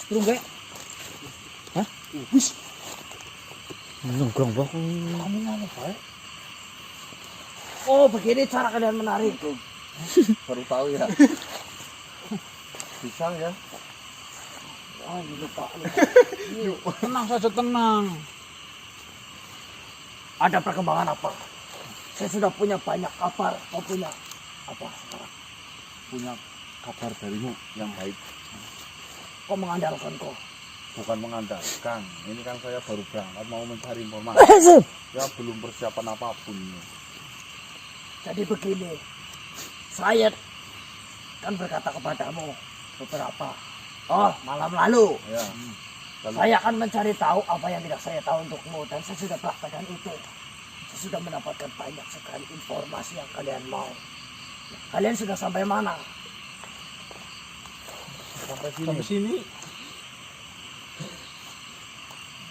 Turun gak? Hah? Wis. Nongkrong bang. Kamu ngapa Pak? Oh begini cara kalian menarik. Baru tahu ya. Bisa ya. Oh lupa. Tenang saja tenang. Ada perkembangan apa? Saya sudah punya banyak kabar. Kau punya apa sekarang? Punya kabar darimu yang baik. Kau mengandalkan kau. Bukan mengandalkan. Ini kan saya baru berangkat mau mencari informasi. Ya belum persiapan apapun. Jadi begini. Saya kan berkata kepadamu beberapa. Oh malam lalu. Ya. Lalu, Saya akan mencari tahu apa yang tidak saya tahu untukmu dan saya sudah praktekkan itu. Saya sudah mendapatkan banyak sekali informasi yang kalian mau. Kalian sudah sampai mana? sampai sini. Sampai sini.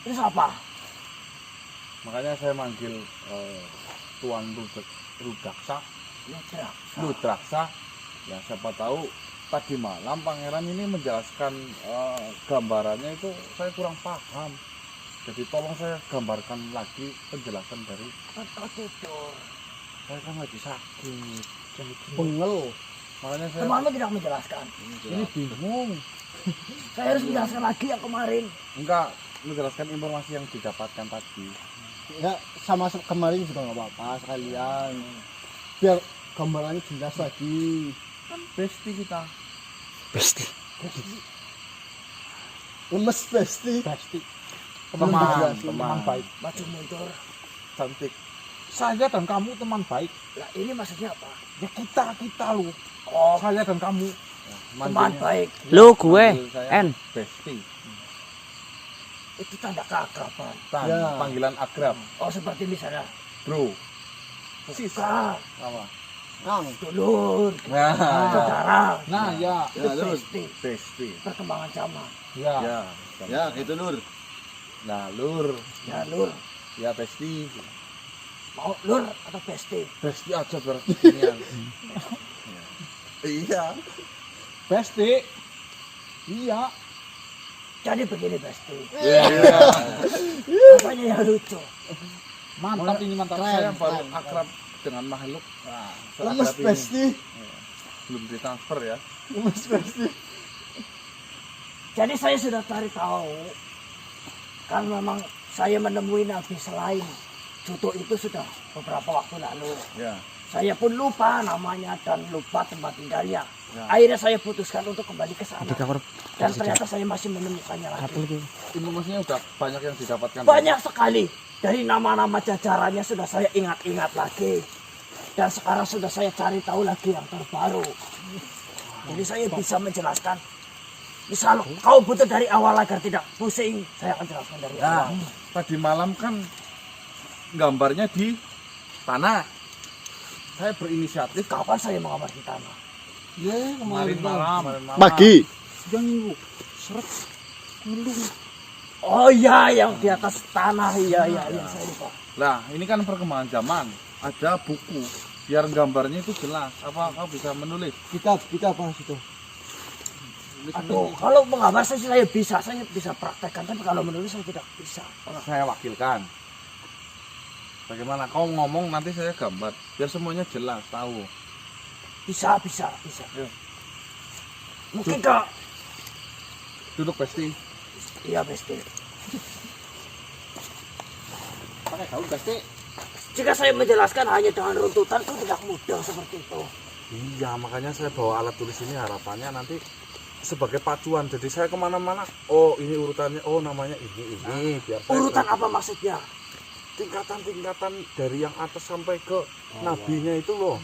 Ini siapa? Makanya saya manggil Tuan Rudraksa. Ya siapa tahu tadi malam pangeran ini menjelaskan gambarannya itu saya kurang paham. Jadi tolong saya gambarkan lagi penjelasan dari. Kau tidur. Saya kan lagi sakit. Bengel. Makanya saya Temanmu tidak menjelaskan. ini bingung. Saya harus menjelaskan lagi yang kemarin. Enggak menjelaskan informasi yang didapatkan tadi. Ya sama kemarin juga nggak apa-apa sekalian. Biar gambarannya jelas lagi. Kan besti kita. Pasti. Lemes pasti. Besti. Belum dijelasin. Teman baik. Baju mundur. Cantik. Saya dan kamu teman baik. Lah ini maksudnya apa? Ya kita loh. Oh Saya dan kamu. teman baik. Lu gue, N. N. Besti. Itu tanda keakraban. Ya. Panggilan akrab. Oh seperti misalnya. Bro. Sisa. Apa? Nang. Dulur. Nah, Saudara. Nah ya. Itu pasti. besti. Perkembangan zaman. Ya. Ya. Ya gitu Lur. Nah, lur. Ya lur. Ya besti. Mau lur atau pesti? Besti aja berarti. Iya. Pasti. Iya. Jadi begini pesti. Iya. Apanya yang lucu? Mantap ini mantap. Saya Keren, baru keren. akrab dengan makhluk. Nah, Lemes seakrab ini. pasti. Belum ditransfer ya. Lemes pasti. Jadi saya sudah cari tahu. Kan memang saya menemui nabi selain Juto itu sudah beberapa waktu lalu. Ya. Saya pun lupa namanya dan lupa tempat tinggalnya. Ya. Akhirnya saya putuskan untuk kembali ke sana. Tiga Dan ternyata saya masih menemukannya lagi. Informasinya udah banyak yang didapatkan. Banyak sekali. Dari nama-nama jajarannya sudah saya ingat-ingat lagi. Dan sekarang sudah saya cari tahu lagi yang terbaru. Jadi saya bisa menjelaskan. Misal kau butuh dari awal agar tidak pusing, saya akan jelaskan dari Ya. awal. Tadi malam kan gambarnya di tanah. Saya berinisiatif Kapan saya menggambar di tanah? Ya kemarin malam. Pagi. Jangan minggu. Seret. Ngelung. Oh iya, yang di atas tanah. Iya, saya lupa. Nah, ini kan perkembangan zaman. Ada buku. Biar gambarnya itu jelas. Apa kau bisa menulis? Kita bahas itu. Aduh, kalau menggambar saya bisa praktekkan, tapi kalau menulis saya tidak bisa. Saya wakilkan. Bagaimana? Kau ngomong nanti saya gambar. Biar semuanya jelas, tahu. Bisa. Ya. Mungkin kak, Duduk pasti. iya pasti. Pakai gaun pasti. Jika saya menjelaskan hanya dengan runtutan, itu tidak mudah seperti itu. Iya, makanya saya bawa alat tulis ini harapannya nanti sebagai pacuan. Jadi saya kemana-mana, oh ini urutannya, oh namanya ini. Biar saya Urutan apa maksudnya? tingkatan-tingkatan dari yang atas sampai ke nabinya itu loh.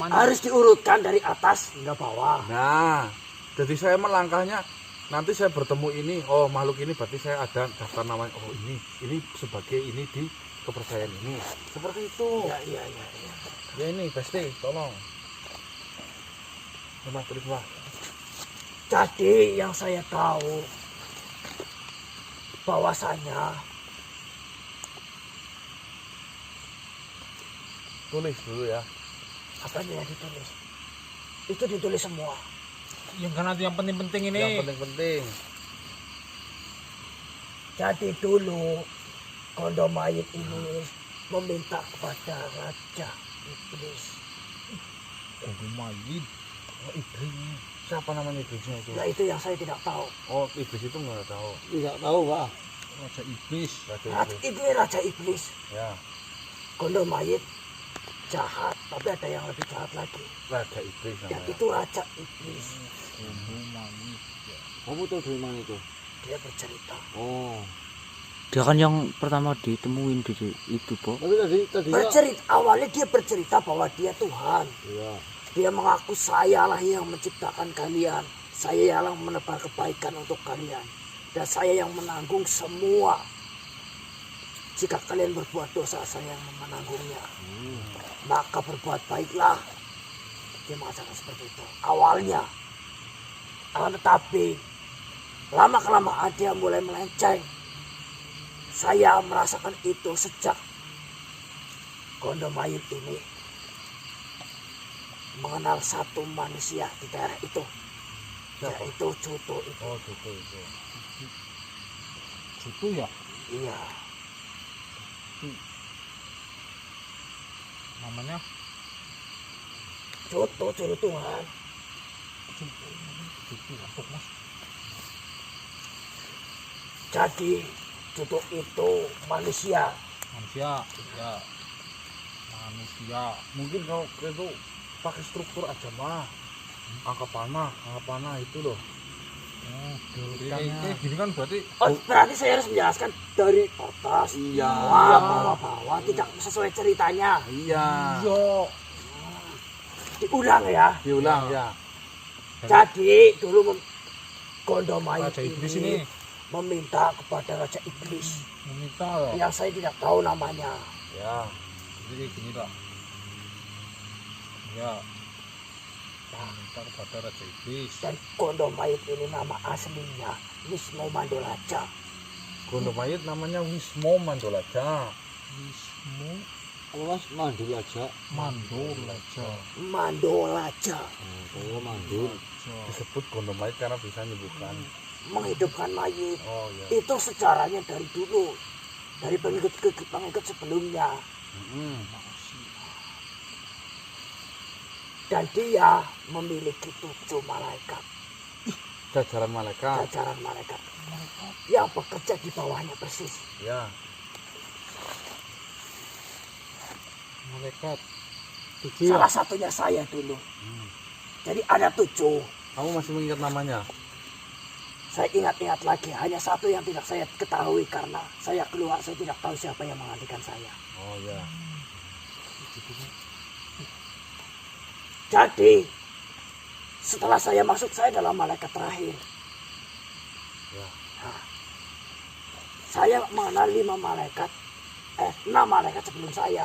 Harus diurutkan dari atas hingga bawah. Nah, jadi saya melangkahnya nanti saya bertemu ini, oh makhluk ini berarti saya ada daftar namanya, oh ini sebagai ini di kepercayaan ini. Seperti itu. Iya. Ya ini pasti, tolong. Mas tulis Pak. Jadi yang saya tahu bahwasanya Tulis dulu ya. apa yang ditulis? Itu ditulis semua. Yang kan yang penting-penting ini. Yang penting-penting. Jadi dulu Kondo mayit ini meminta kepada Raja Iblis. Kondo mayit. Oh, iblis. Siapa namanya iblisnya itu? Ya itu yang saya tidak tahu. Oh, iblis itu nggak tahu. Tidak tahu, Pak. Raja iblis. Raja Raja iblis. itu Raja Iblis. Ya, Kondo mayit jahat, tapi ada yang lebih jahat lagi. Raja iblis Dan namanya. itu Raja Iblis. Kondo mayit. Kamu tahu dari mana itu? Dia bercerita. Oh. Dia kan yang pertama ditemuin di itu, Pak. Tapi tadi Bercerita awalnya dia bercerita bahwa dia Tuhan. Iya. Dia mengaku sayalah yang menciptakan kalian. Saya yang menebar kebaikan untuk kalian. Dan saya yang menanggung semua. Jika kalian berbuat dosa, saya yang menanggungnya. Maka berbuat baiklah. Dia mengatakan seperti itu. Awalnya. Akan tetapi, lama-kelamaan dia mulai melenceng. Saya merasakan itu sejak Kondo mayit ini mengenal satu manusia di daerah itu. Yaitu Cuto itu. Oh, itu. Itu ya. Iya. Namanya Cuto, Curu Tuhan. itu untuk Mas. Jadi Cuto itu manusia. Manusia. Ya. Manusia. Mungkin kalau itu pakai struktur aja mah. Angka panah itu loh. Oh, kayak gini kan berarti Oh, berarti saya harus menjelaskan dari atas, Iya. bawah, tidak sesuai ceritanya. Iya. Diulang ya. Diulang ya. Jadi dulu Kondo mayit Raja Iblis ini meminta kepada Raja Iblis meminta loh. yang saya tidak tahu namanya. Ya. Jadi gini lah. Ya. Meminta kepada Raja Iblis. Dan Kondo mayit ini nama aslinya Wisnu Mandolaja. Kondo mayit namanya Wismo Mandolaja. Wismu Kalau Mas mandul aja. Mandolaja. Mandolaja Saya mandul. Disebut Kondo mayit karena bisa menyembuhkan. menghidupkan mayit. Oh ya. Itu sejarahnya dari dulu, dari pengikut sebelumnya. Dan dia memiliki 7 malaikat, Jajaran malaikat. jajaran malaikat yang bekerja di bawahnya persis. Ya. Malaikat. Salah satunya saya dulu. Jadi ada 7. Kamu masih mengingat namanya? Saya ingat-ingat lagi, hanya satu yang tidak saya ketahui karena saya keluar, saya tidak tahu siapa yang menggantikan saya. Oh ya. Jadi setelah saya masuk, saya adalah malaikat terakhir. Ya. Nah, saya mengenal 5 malaikat, 6 malaikat sebelum saya.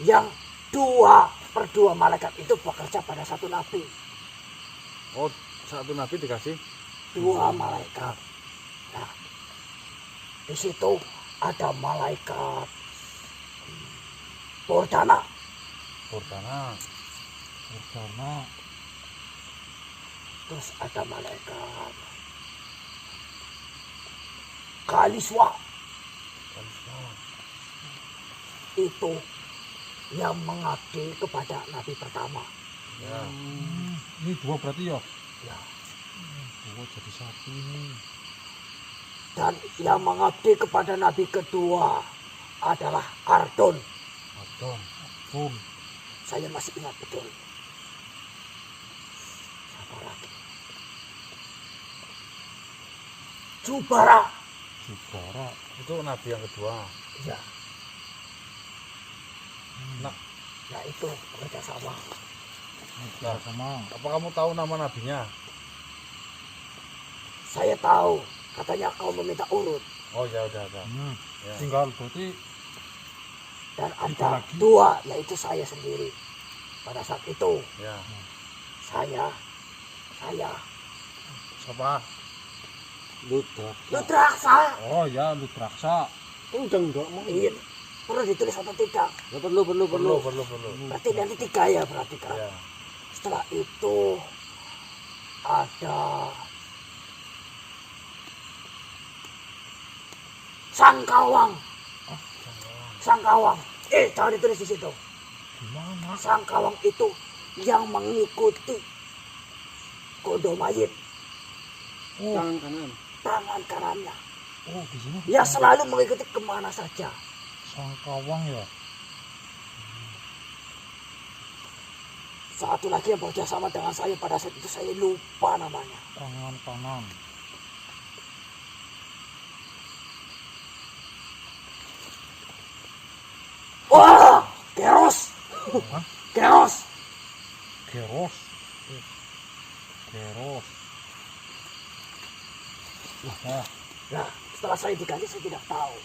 Yang 2/2 malaikat itu bekerja pada satu nabi. Oh, satu nabi dikasih 2 malaikat. Nah, di situ ada malaikat Purdana, Purdana. Purdana. terus ada malaikat Kaliswa, itu yang mengabdi kepada nabi pertama. Ya. Ini 2 berarti ya? Ya. 2 jadi 1 ini. Dan yang mengabdi kepada nabi kedua adalah Ardon. Adon. Bum. Saya masih ingat betul. Siapa lagi? Jubara. Jubara. Itu nabi yang kedua. Ya. Nah, Nah itu bekerja sama. Nah, sama. apa kamu tahu nama nabinya? Saya tahu. Katanya kau meminta urut. Oh ya udah. Ya. Tinggal berarti Dan Tiga ada lagi. 2, yaitu saya sendiri. Pada saat itu Ya. saya siapa? Luda. Lutraksa. Oh ya, Lutraksa. Oh, udah enggak mau. Iya. Perlu ditulis atau tidak? Ya, perlu. Perlu. Berarti nanti 3 ya berarti kan. Ya. Setelah itu ada Sangkawang. Sangkawang. Jangan ditulis di situ. Gimana? Sangkawang itu yang mengikuti Kondo mayit. Tangan kanan. Tangan kanannya. Oh, di sini. Ya selalu mengikuti kemana saja. Sangkawang ya. Satu lagi yang bekerja sama dengan saya pada saat itu saya lupa namanya. Tangan kanan. Wah, Keros. Hah? Keros. Keros. Keros. Wah, Nah, setelah saya diganti saya tidak tahu.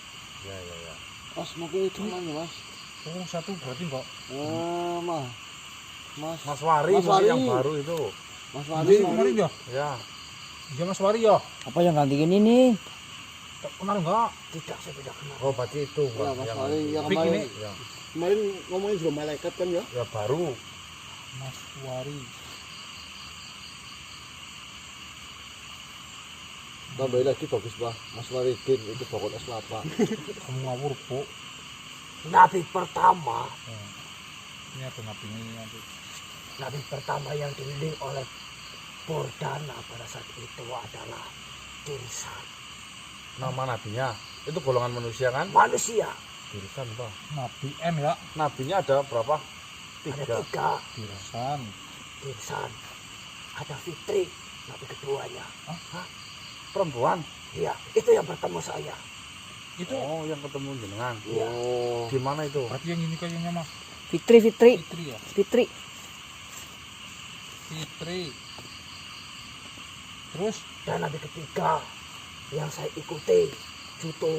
ya ya ya. Mas, mungkin itu namanya, Mas. Oh, satu berarti Mbak. Mas. Mas. Mas Wari, Mas Wari. yang baru itu. Mas Mas Wari. Wari ya? Ya. Iya Mas Wari ya. Apa yang gantiin ini? Kenal enggak? Tidak, saya tidak kenal. Oh, berarti itu Ya, Mas yang Wari yang Pik kemarin. ini. Ya. Kemarin ngomongin juga malaikat kan ya? Ya baru. Mas Wari. Tambahin lagi bagus, Pak. Mas Waridin itu pokoknya selapa. Kamu ngawur, Bu. Nabi pertama, Ini ada nabi ini nanti. nabi pertama yang dililing oleh Bordana pada saat itu adalah Dirsan. Nama nabinya itu golongan manusia kan? Manusia Dirsan, Pak. Nabi M ya. Nabinya ada berapa? ada 3. 3, Dirsan. Dirsan, ada Fitri, nabi keduanya. Perempuan. Iya, itu yang bertemu saya. Itu Oh, yang ketemu jenengan. Iya. Oh. Di mana itu? berarti yang ini kayaknya Mas. Fitri, Fitri, Fitri ya. Fitri. Fitri. Terus Dan nabi ketiga yang saya ikuti, Juto.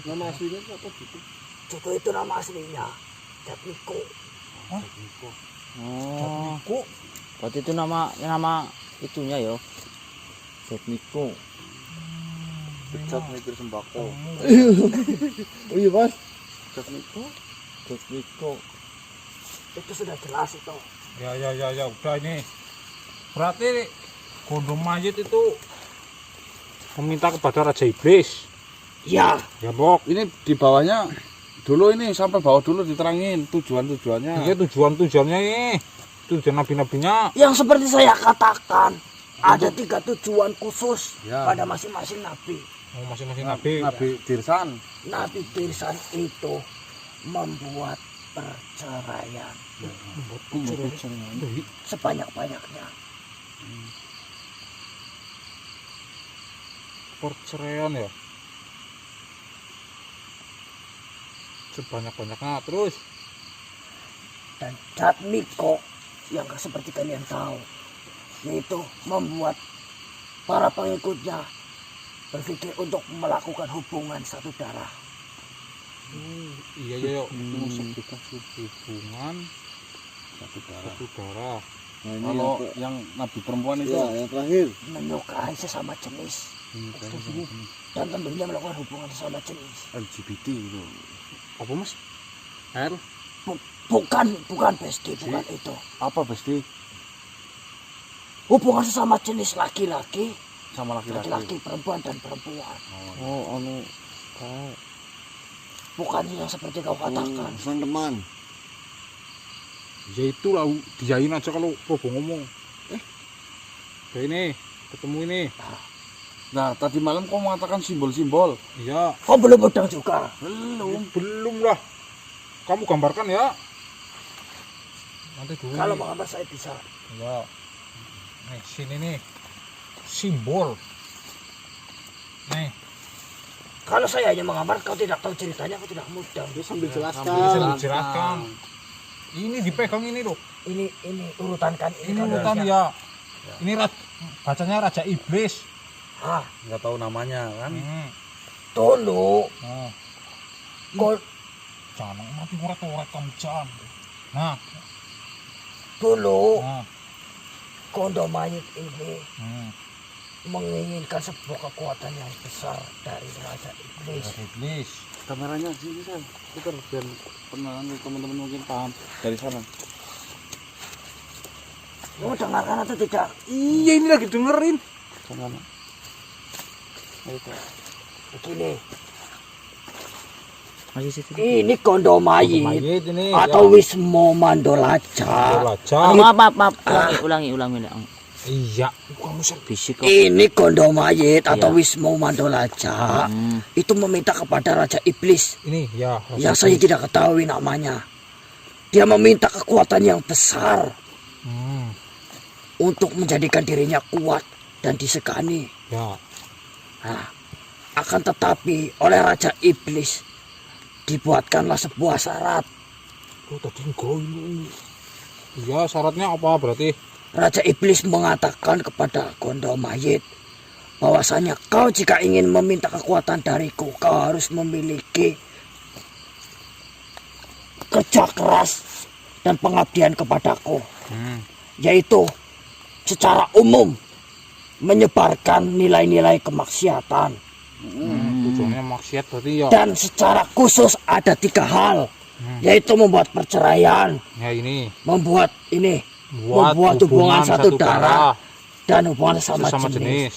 Nama aslinya apa gitu? Juto itu nama aslinya Jatmiko. Oh, Jatmiko. berarti itu nama itunya ya. Jatmiko. Cat mikir sembako. Kamu. Oh iya, Mas. Cat mikir. Jatmiko. Itu sudah jelas itu. Ya udah ini. Berarti Kondo mayit itu meminta kepada Raja Iblis. Ya, Ya, Bok. Ini di bawahnya dulu ini sampai bawah dulu diterangin tujuan-tujuannya. Iya tujuan-tujuannya ini. Tujuan nabi-nabinya. yang seperti saya katakan, ada 3 tujuan khusus Ya. pada masing-masing nabi. Oh, masing-masing nabi. Nabi Dirsan. Nabi Dirsan itu membuat perceraian sebanyak-banyaknya. Perceraian ya. Sebanyak-banyaknya terus. Dan Jatmiko yang seperti kalian tahu, yaitu membuat para pengikutnya berpikir untuk melakukan hubungan satu darah. Iya. Hubungan satu darah. Nah, ini Kalau yang nabi perempuan itu ya, yang terakhir. Menyukai sesama jenis dan tentunya melakukan hubungan sesama jenis. LGBT itu. Apa Mas? R. Bukan Besti, bukan itu. Apa Besti? Hubungan sesama jenis laki-laki, Sama laki-laki. laki-laki, perempuan dan perempuan. Oh, Bukan yang seperti kau katakan. bukan teman. Ya itulah diain aja kalau Robo ngomong. Ya ini ketemu ini. Nah, tadi malam kau mengatakan simbol-simbol. Iya. Kau belum udang juga. Belum lah. Kamu gambarkan ya. Nanti dulu. Kalau menggambar saya bisa. Ya. Nih sini nih. Simbol. Nih. Kalau saya hanya menggambar, kau tidak tahu ceritanya, kau tidak mudang. Dia sambil Bisa jelaskan. dijelaskan. Ini dipegang ini loh. Ini urutan kan. Ini kan urutan harusnya. ya. Ini bacanya Raja Iblis. Ah, Nggak tahu namanya kan? dulu Nah, kau jangan nanti ngoret-ngoret kamu jangan. Nah, dulu nah. Kondo mayit ini menginginkan sebuah kekuatan yang besar dari Raja Iblis. Iblis. Kameranya sini kan. Putar biar teman-teman mungkin paham dari sana. Kamu dengarkan atau tidak? Iya, ini lagi dengerin. Sana. Ayo, Pak. Begini, Masih situ. ini Gondomayit Mayit ini. atau Wismo Mandolaca. Belajar. Maaf. Ulangi. Iya. Kamu Bisik kok. Ini Gondomayit atau Iya. Wismo Mandolaca itu meminta kepada Raja Iblis ini ya. yang saya tidak ketahui namanya. Dia meminta kekuatan yang besar untuk menjadikan dirinya kuat dan disegani. Ya. Nah, akan tetapi oleh Raja Iblis dibuatkanlah sebuah syarat. Oh, tadi enggak ini. Iya, syaratnya apa berarti? Raja Iblis mengatakan kepada Gondomayit bahwasanya kau jika ingin meminta kekuatan dariku, kau harus memiliki kerja keras dan pengabdian kepadaku, yaitu secara umum menyebarkan nilai-nilai kemaksiatan. Tujuannya maksiat berarti ya. Dan secara khusus ada 3 hal, yaitu membuat perceraian, Ya ini. membuat Buat hubungan satu darah, dan hubungan sama jenis. jenis.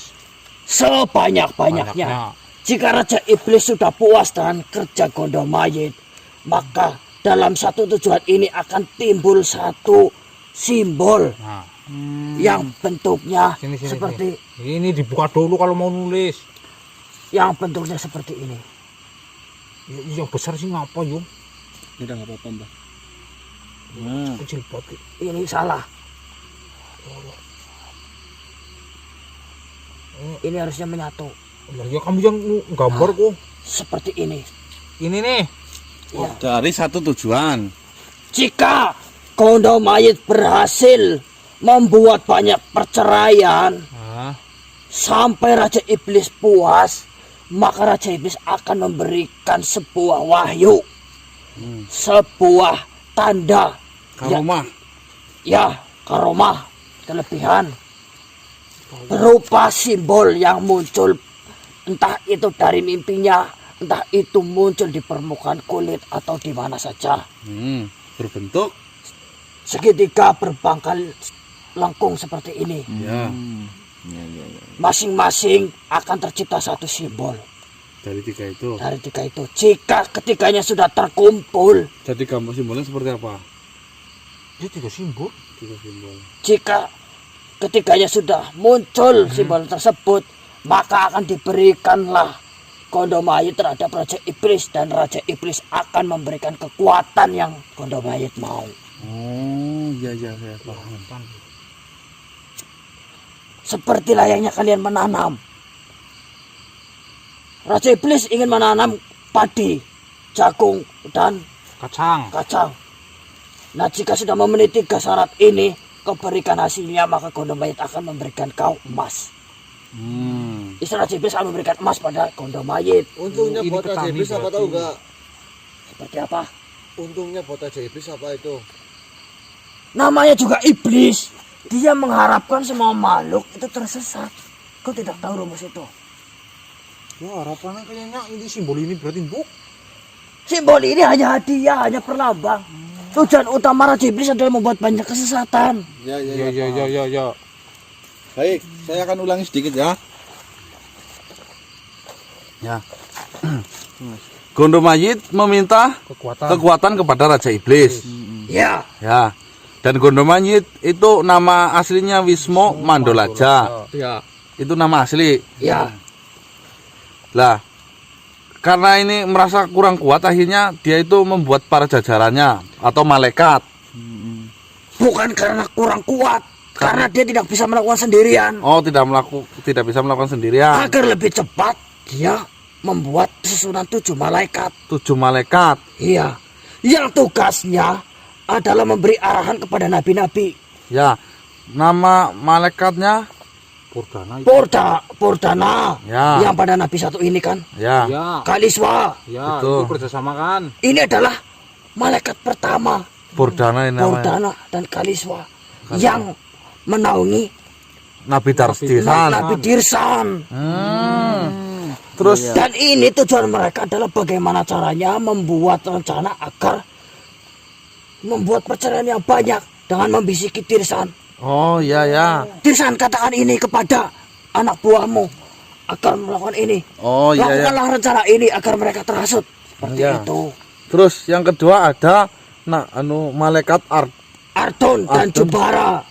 Sebanyak-banyaknya. Jika Raja Iblis sudah puas dengan kerja Gondomayit, maka dalam satu tujuan ini akan timbul satu simbol Nah, yang bentuknya sini. seperti Ini dibuka dulu kalau mau nulis. ini. Yang besar sih ngapa, Yung? Ini udah nggak apa-apa, Mbak. Kecil banget. Ini salah. Ini harusnya menyatu Lah ya kamu yang gambar kok. seperti ini. Ini nih. Ya. Dari satu tujuan. Jika Gondomayit berhasil membuat banyak perceraian Nah, sampai Raja Iblis puas, maka Raja Iblis akan memberikan sebuah wahyu, sebuah tanda, Karomah. ya karomah, kelebihan, berupa simbol yang muncul, entah itu dari mimpinya, entah itu muncul di permukaan kulit atau di mana saja. Berbentuk. Segitiga berbangkal lengkung seperti ini. Ya. Masing-masing akan tercipta satu simbol Dari 3 itu. dari 3 itu. Jika ketiganya sudah terkumpul, Jadi gambar simbolnya seperti apa? ini 3 simbol. 3 simbol. jika ketiganya sudah muncul simbol tersebut, maka akan diberikanlah Gondomayit terhadap Raja Iblis, dan Raja Iblis akan memberikan kekuatan yang Gondomayit mau. Oh, iya saya paham. Seperti layaknya kalian menanam. Raja Iblis ingin menanam padi, jagung, dan Kacang. kacang. Nah, jika sudah memenuhi 3 syarat ini, kau berikan hasilnya, maka Gondomayit akan memberikan kau emas. Istri Raja Iblis akan memberikan emas pada Gondomayit. Untungnya Ini buat Raja petani Iblis apa berarti. tahu enggak? Seperti apa? Untungnya buat Raja Iblis apa itu? Namanya juga iblis. Dia mengharapkan semua makhluk itu tersesat. Kau tidak tahu rumus itu. Ya harapannya kayaknya ini simbol ini berarti buk. Simbol ini hanya hadiah, hanya perlambang. Tujuan utama Raja Iblis adalah membuat banyak kesesatan. Ya. Ya. Baik, saya akan ulangi sedikit ya. Ya. Gondomayit meminta kekuatan kepada Raja Iblis. Ya, Ya. Dan Gondomayit itu nama aslinya Wismo Mandolaca. Ya. Itu nama asli. ya. Lah, karena ini merasa kurang kuat, akhirnya dia itu membuat para jajarannya atau malaikat. Bukan karena kurang kuat, karena dia tidak bisa melakukan sendirian. Oh, tidak bisa melakukan sendirian. Agar lebih cepat, dia membuat susunan 7 malaikat. 7 malaikat. Iya, yang tugasnya adalah memberi arahan kepada nabi-nabi. Ya, nama malaikatnya Purdana itu. Purdana, Ya. yang pada nabi 1 ini kan. ya. Ya. Kaliswa, Ya, Itu. itu kerjasama kan. ini adalah malaikat pertama. Purdana ini namanya. Purdana dan Kaliswa yang menaungi Nabi Dirsan. Nabi Dirsan. Terus Dan ini tujuan mereka adalah bagaimana caranya membuat rencana agar membuat perceraian yang banyak dengan membisiki Dirsan. oh iya ya. Dirsan, katakan ini kepada anak buahmu agar melakukan ini. Oh iya ya. Lakukanlah rencana ini agar mereka terhasut. Seperti Iya. itu. Terus yang kedua ada malaikat Ardon dan Ardon. Jubara.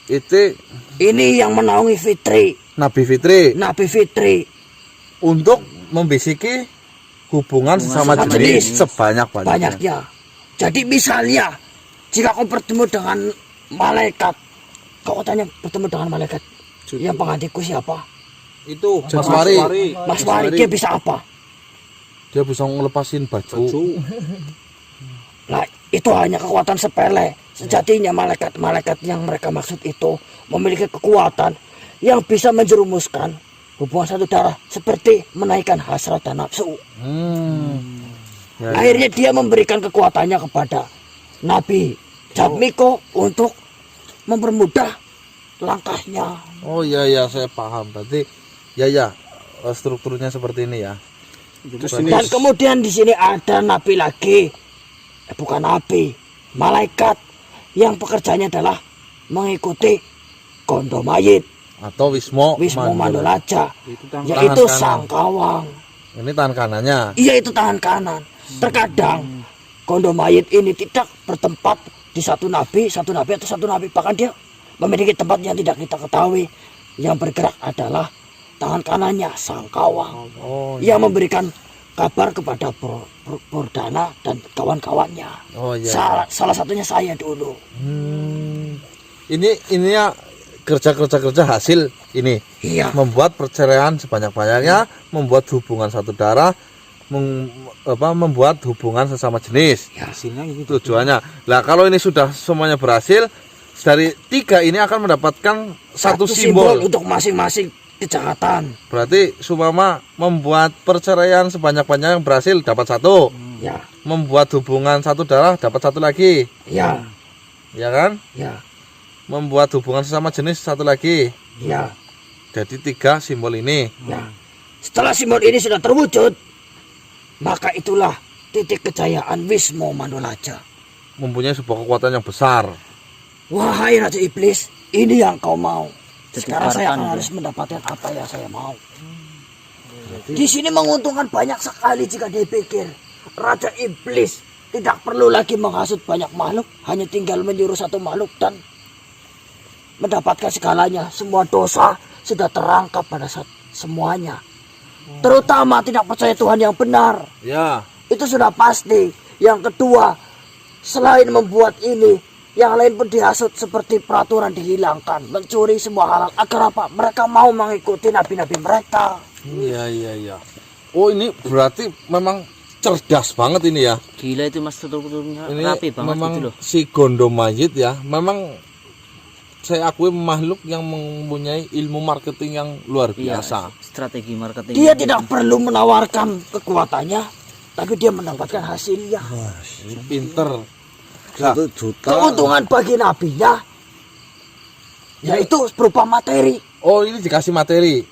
itu Ini yang menaungi Fitri. Nabi Fitri Nabi Fitri. untuk membisiki hubungan sesama sesama jenis jenis. sebanyak-banyaknya. Banyaknya. Jadi misalnya jika kau bertemu dengan malaikat, kau tanya bertemu dengan malaikat, yang penggantiku siapa? Itu Mas Wari. Mas Wari, dia bisa apa? Dia bisa ngelepasin baju. Nah, itu hanya kekuatan sepele. Sejatinya malaikat yang mereka maksud itu memiliki kekuatan yang bisa menjerumuskan hubungan satu darah seperti menaikkan hasrat dan nafsu. Ya, ya. Akhirnya dia memberikan kekuatannya kepada Nabi Jabmiko untuk mempermudah langkahnya. Oh iya ya, saya paham. Berarti ya strukturnya seperti ini ya. Dan kemudian di sini ada nabi lagi, bukan nabi, malaikat yang pekerjaannya adalah mengikuti kondo mayit, Atau Wismo Mandolaja, Itu tangan yaitu kanan. sang kawang. Ini tangan kanannya. Iya, itu tangan kanan. Terkadang kondo mayit ini tidak bertempat di satu nabi atau satu nabi, bahkan dia memiliki tempat yang tidak kita ketahui. Yang bergerak adalah tangan kanannya sang kawang. Oh Ia memberikan kabar kepada Purdana dan kawan-kawannya. Oh iya. Salah satunya saya dulu. Ini ya kerja hasil ini. Iya. Membuat perceraian sebanyak-banyaknya, membuat hubungan satu darah, membuat hubungan sesama jenis. hasilnya gitu. Tujuannya. Lah kalau ini sudah semuanya berhasil, dari 3 ini akan mendapatkan satu simbol. untuk masing-masing kejahatan. Berarti Sumama membuat perceraian sebanyak-banyaknya yang berhasil dapat 1. Ya, Membuat hubungan satu darah dapat 1 lagi. ya, Ya kan? ya, Membuat hubungan sesama jenis 1 lagi. ya, Jadi 3 simbol ini. ya. Setelah simbol ini sudah terwujud, maka itulah titik kejayaan Wismo Mandolaja. Mempunyai sebuah kekuatan yang besar. Wahai Raja Iblis, ini yang kau mau. Jadi Sekarang saya Partan, akan ya. harus mendapatkan apa yang saya mau. Di sini menguntungkan banyak sekali jika dipikir. Raja Iblis tidak perlu lagi menghasut banyak makhluk, hanya tinggal menyuruh satu makhluk dan mendapatkan segalanya. Semua dosa sudah terangkap pada saat semuanya. Terutama tidak percaya Tuhan yang benar. Ya. Itu sudah pasti. Yang kedua, selain membuat ini, yang lain pun dihasut seperti peraturan dihilangkan, mencuri semua halal. Agar apa? Mereka mau mengikuti nabi-nabi mereka. Iya. Oh ini berarti memang cerdas banget ini ya. Gila itu mas, strukturnya Ini rapi banget memang gitu loh. si Gondo Mayit ya. Memang saya akui makhluk yang mempunyai ilmu marketing yang luar Iya, biasa. strategi marketing. Dia tidak perlu menawarkan kekuatannya, tapi dia mendapatkan hasilnya. Ini pinter. Nah, Keuntungan bagi nabinya yaitu berupa materi. oh ini dikasih materi.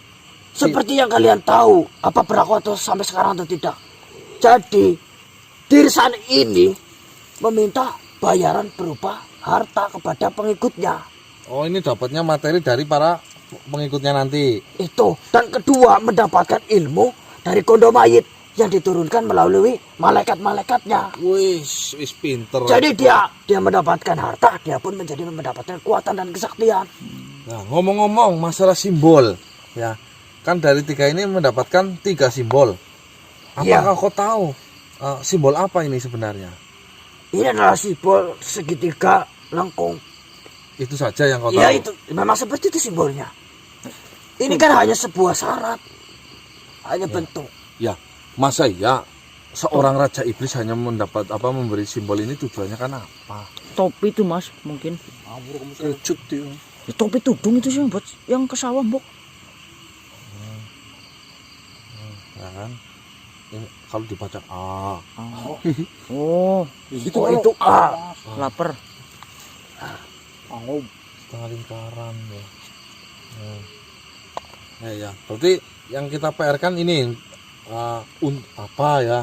Seperti yang kalian tahu, apa berlaku atau sampai sekarang atau tidak. Jadi, Dirsan ini meminta bayaran berupa harta kepada pengikutnya. Oh ini dapatnya materi dari para pengikutnya nanti. Itu. Dan kedua, mendapatkan ilmu dari kondo mayit yang diturunkan melalui malaikat-malaikatnya. Wis pinter. Jadi dia mendapatkan harta, dia pun menjadi mendapatkan kekuatan dan kesaktian. Nah, ngomong-ngomong masalah simbol, ya kan dari 3 ini mendapatkan 3 simbol. Apakah kau tahu simbol apa ini sebenarnya? Ini adalah simbol segitiga lengkung. Itu saja yang kau tahu. Ya itu, memang seperti itu simbolnya. Ini kan hanya sebuah syarat, hanya bentuk. Ya, masa ya seorang raja iblis hanya mendapat memberi simbol ini tujuannya kan apa? Topi itu mas, mungkin. Kecut dia. Ya, topi tudung itu sih buat yang ke sawah mbok. Ya kan? Ini kalau dibaca Oh, Itu A. lapar. setengah lingkaran ya. Ya. Berarti yang kita PR kan ini apa ya?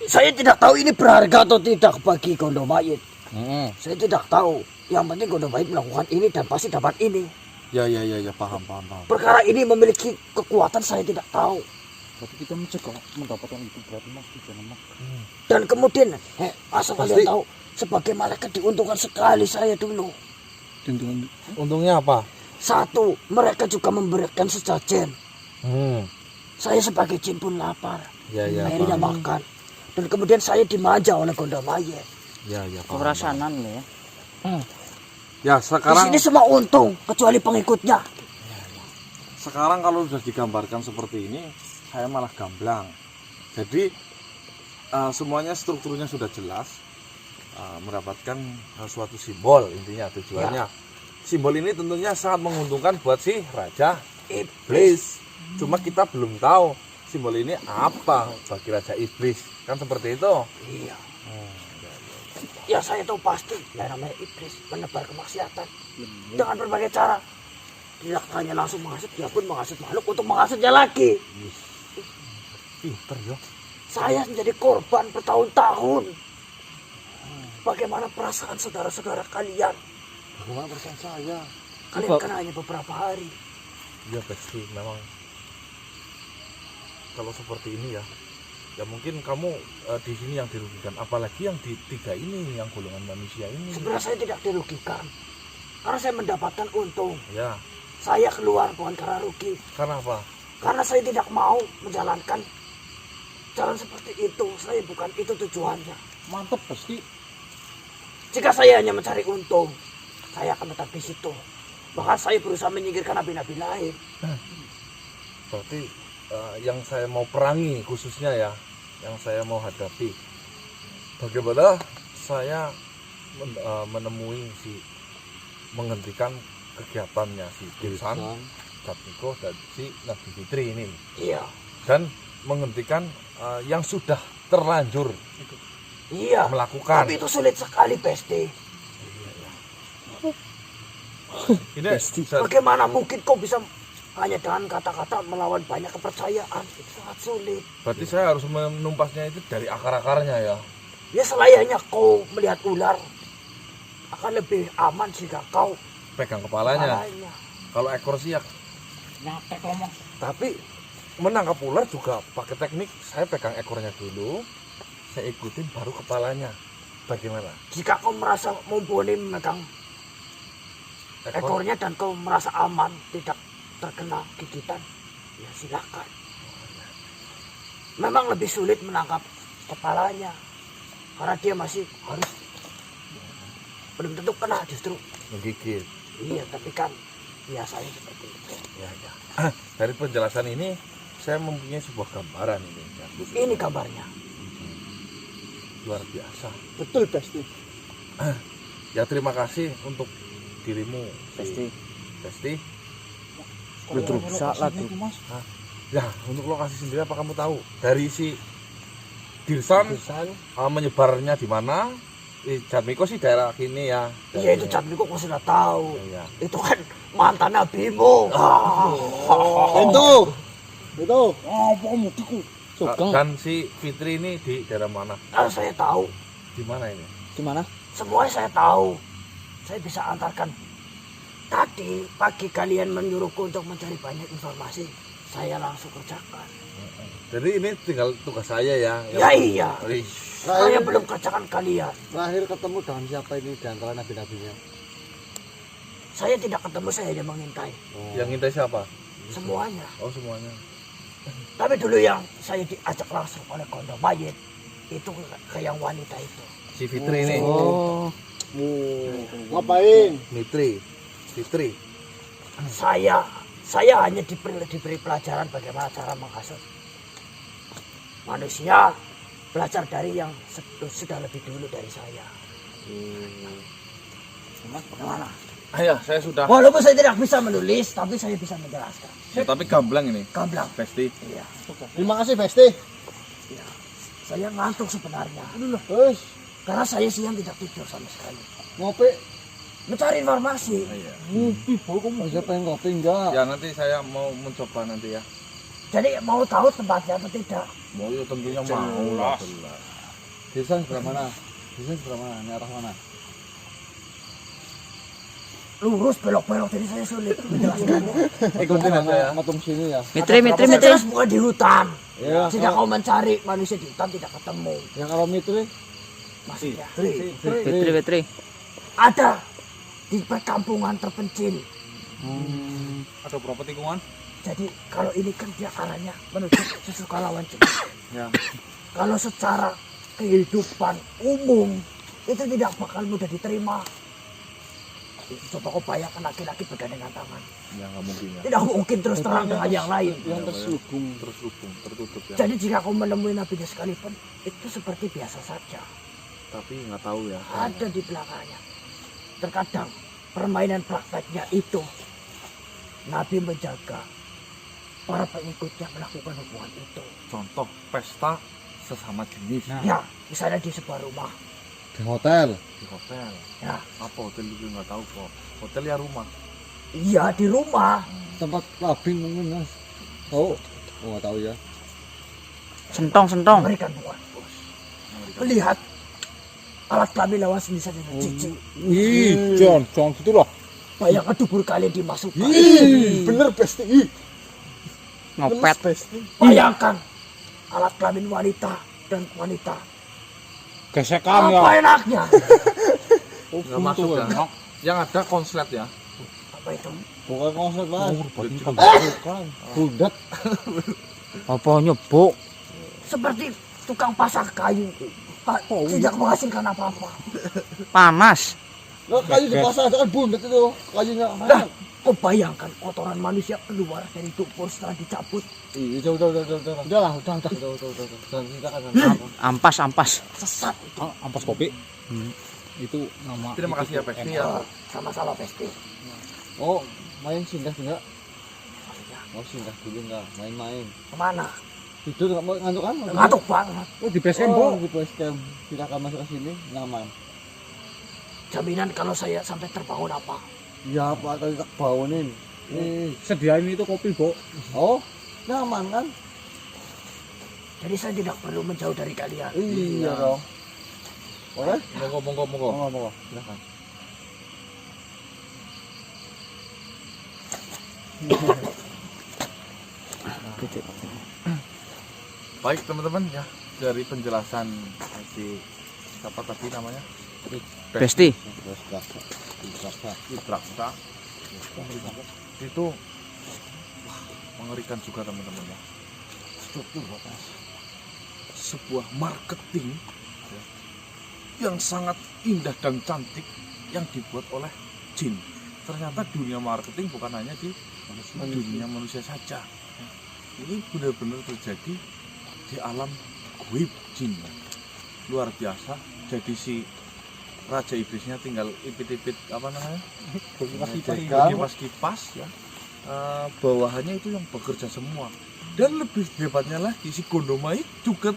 Saya tidak tahu ini berharga atau tidak bagi Gondomayit. Hmm. Saya tidak tahu. Yang penting Gondomayit melakukan ini dan pasti dapat ini. Ya, paham. Perkara ini memiliki kekuatan saya tidak tahu. Berarti kita mencegah mendapatkan itu berarti mas di dalam mas. Dan kemudian, asal Pasti. kalian tahu, sebagai malaikat diuntungkan sekali saya dulu. Untungnya apa? Satu, mereka juga memberikan sesajen. Saya sebagai jin pun lapar. Ya, Akhirnya paham. makan. Dan kemudian saya dimanja oleh Gondomayit. Ya, paham. Kerasanan lo ya. Ya, Di sekarang sini semua untung, kecuali pengikutnya. kalau sudah digambarkan seperti ini, saya malah gamblang. Jadi semuanya strukturnya sudah jelas, mendapatkan suatu simbol, intinya tujuannya. Simbol ini tentunya sangat menguntungkan buat si Raja Iblis. Cuma kita belum tahu simbol ini apa bagi Raja Iblis, kan seperti itu. Iya. Ya saya tahu pasti, ya namanya iblis menebar kemaksiatan dengan berbagai cara. Tidak hanya langsung menghasut, dia pun menghasut makhluk untuk menghasutnya lagi. Pinter ya. Saya menjadi korban bertahun-tahun. Bagaimana perasaan saudara-saudara kalian? Bagaimana perasaan saya? Kalian kan hanya beberapa hari. Ya pasti memang kalau seperti ini ya mungkin kamu di sini yang dirugikan, apalagi yang di 3 ini, yang golongan manusia ini. Sebenarnya saya tidak dirugikan, karena saya mendapatkan untung. Ya, Saya keluar bukan karena rugi, karena apa? karena saya tidak mau menjalankan jalan seperti itu. Saya bukan itu tujuannya. Mantap pasti. Jika saya hanya mencari untung, saya akan tetap di situ. Bahkan saya berusaha menyingkirkan nabi-nabi lain. Berarti yang saya mau perangi khususnya ya, yang saya mau hadapi, bagaimana saya menemui menghentikan kegiatannya si Dirsan, Jatmiko dan si Nabi Fitri ini, Iya, dan menghentikan yang sudah terlanjur iya. melakukan. Tapi itu sulit sekali, Besti. Ini Bagaimana mungkin kau bisa hanya dengan kata-kata melawan banyak kepercayaan? Itu sangat sulit. berarti saya harus menumpasnya itu dari akar-akarnya ya. Ya selayaknya kau melihat ular akan lebih aman jika kau Pegang kepalanya. kepalanya. Kalau ekor sih ya. Nyatek ngomong. Tapi menangkap ular juga pakai teknik, saya pegang ekornya dulu, saya ikutin baru kepalanya. Bagaimana? Jika kau merasa mumpuni memegang ekornya dan kau merasa aman, tidak terkena gigitan, ya silakan. Memang lebih sulit menangkap kepalanya, karena dia masih harus belum tentu kena justru. Menggigit. Iya, tapi kan biasanya seperti itu. Ya. Dari penjelasan ini saya mempunyai sebuah gambaran ini. Ya, Ini gambarnya. luar biasa. Betul Besti. Ya terima kasih untuk dirimu, Pasti. Besti. Ludruk salah tuh. Ya untuk lokasi sendiri apa kamu tahu? Dari si Dirsan Dirsan. menyebarnya di mana? Jatmiko sih daerah sini ya. Iya, itu Jatmiko kau sudah tahu. Iya. Itu kan mantan nabimu. Itu. Apa mudiku? Sugeng. Dan si Fitri ini di daerah mana? Saya tahu. Di mana ini? Di mana? Semuanya saya tahu. Saya bisa antarkan. Tadi pagi kalian menyuruhku untuk mencari banyak informasi. Saya langsung kerjakan. Jadi ini tinggal tugas saya ya. Ya iya. Wih, Saya belum kerjakan kalian. Terakhir ketemu dengan siapa ini di antara nabi-nabinya? Saya tidak ketemu, saya hanya mengintai. yang ngintai siapa? Semuanya. Oh semuanya. Tapi dulu yang saya diajak langsung oleh Gondomayit itu ke yang wanita itu. Si Fitri ini. Oh, Ngapain? Fitri. Saya hanya diberi pelajaran bagaimana cara menghasut manusia, belajar dari yang sudah lebih dulu dari saya. Bagaimana? Ya, saya sudah. Walaupun saya tidak bisa menulis, tapi saya bisa menjelaskan. Tapi gamblang ini, Gamblang. Besti. Iya. Terima kasih Besti. Iya. Saya ngantuk sebenarnya. Terus Karena saya siang tidak tidur sama sekali. ngopi. mencari informasi. Iya. Ngopi bol kamu. Saya pengen kopi enggak? Ya nanti saya mau mencoba nanti ya. Jadi mau tahu tempatnya atau tidak? Mau ya tentunya mau lah. Jelas. Desa sebelah mana? Desa sebelah mana? Ini arah mana? Lurus belok-belok, jadi saya sulit menjelaskannya. Ikutin aja ya. Matung sini ya. Mitri. Jelas bukan di hutan. Ya, Jika kau mencari manusia di hutan tidak ketemu. ya kalau Mitri, Maksudnya, Mitri. ada di perkampungan terpencil. Ada berapa tikungan? Jadi kalau ini kan dia arahnya menuju Sukalawan. Ya. Kalau secara kehidupan umum itu tidak bakal mudah diterima. Coba kau bayangkan laki-laki bergandengan tangan. Ya nggak mungkin ya. Tidak mungkin terus terang dengan yang lain. yang terselubung. Terselubung, tertutup ya. Jadi jika kau menemui nabinya sekalipun, itu seperti biasa saja. Tapi nggak tahu ya. Ada di belakangnya. Terkadang permainan prakteknya itu Nabi menjaga para pengikutnya melakukan hubungan itu. Contoh pesta sesama jenis Ya, misalnya di sebuah rumah. Di hotel. di hotel. Ya, Apa hotel juga nggak tahu kok. Hotel ya rumah. iya di rumah. Tempat clubbing mungkin mas. Oh nggak tahu ya. Sentong. Memberikan bukan bos. Melihat alat kelamin lawan sendiri saja cici. Ih, jangan gitu loh. Bayangkan dubur kalian dimasukkan. Bener besti. Ih, Ngopet. besti. Bayangkan alat kelamin wanita dan wanita. Gesekan ya. Apa enaknya? Nggak masuk ya. Yang ada konslet ya. Apa itu? Bukan konsep mas. Bukan. Budak. Apa nyebuk? Seperti tukang pasang kayu. Tidak menghasilkan apa-apa. Panas. Nah, kayu di pasar kan bundet itu kayunya. Nah, kau bayangkan kotoran manusia keluar dari dubur setelah dicabut. Iya, udah. Udah lah, udah. Jangan ceritakan. Ampas. Sesat itu. Ampas kopi. Itu nama. Terima kasih ya Pesti ya. Sama-sama Pesti. Oh, main singgah enggak? Mau singgah dulu enggak? Main-main. Kemana? Tidur enggak mau ngantuk kan? Ngantuk banget. Oh, di base camp, Oh, Bo. di base camp. Silakan masuk ke sini, nyaman. Jaminan kalau saya sampai terbangun apa? Ya, Pak, tadi tak bangunin. Sediain itu kopi, Bo. Oh, nyaman kan? Jadi saya tidak perlu menjauh dari kalian. Iya dong. Boleh? Monggo. Monggo. Silakan. Baik teman-teman ya, dari penjelasan si siapa tadi namanya? Besti. Itraksa itu wah, mengerikan juga teman-teman ya. Sebuah marketing ya, yang sangat indah dan cantik yang dibuat oleh jin. Ternyata dunia marketing bukan hanya di dunia manusia saja. Ini benar-benar terjadi di alam gaib jin. Luar biasa. Jadi si Raja Iblisnya tinggal ipit-ipit apa namanya? Kipas-kipas ya. Bawahannya itu yang bekerja semua. Dan lebih hebatnya lagi si Gondomai juga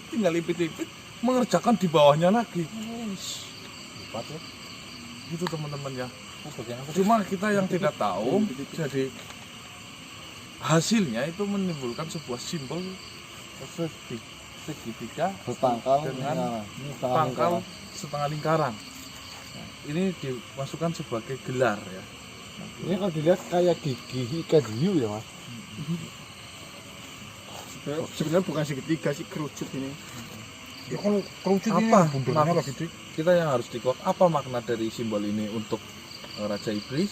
tinggal ipit-ipit mengerjakan di bawahnya lagi. Hebat ya. Itu teman-teman ya. Cuma kita yang tidak tahu, jadi hasilnya itu menimbulkan sebuah simbol segitiga Berpangkal dengan ini pangkal setengah lingkaran. Nah, ini dimasukkan sebagai gelar ya. Ini kalau dilihat kayak gigi ikan hiu ya mas. Sebenarnya bukan segitiga sih, kerucut ini. Ya kalau kerucut ini Apa bundurnya maksud- lagi dik. Kita yang harus dikuak apa makna dari simbol ini untuk Raja Iblis?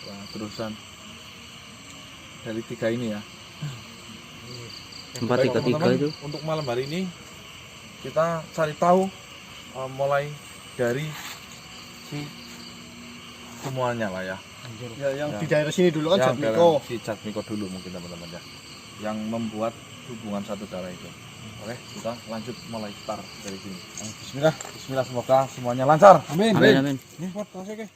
Nah, terusan dari tiga ini ya. 433 teman-teman, itu. untuk malam hari ini kita cari tahu mulai dari si semuanya lah ya. Ya, yang Ya. di daerah sini dulu kan Yang Jatmiko. dari si Jatmiko dulu mungkin teman-teman ya, yang membuat hubungan satu darah itu. Oke, kita lanjut mulai start dari sini. Bismillah, semoga semuanya lancar. Amin. Amin. Ini buat tasnya, Ke.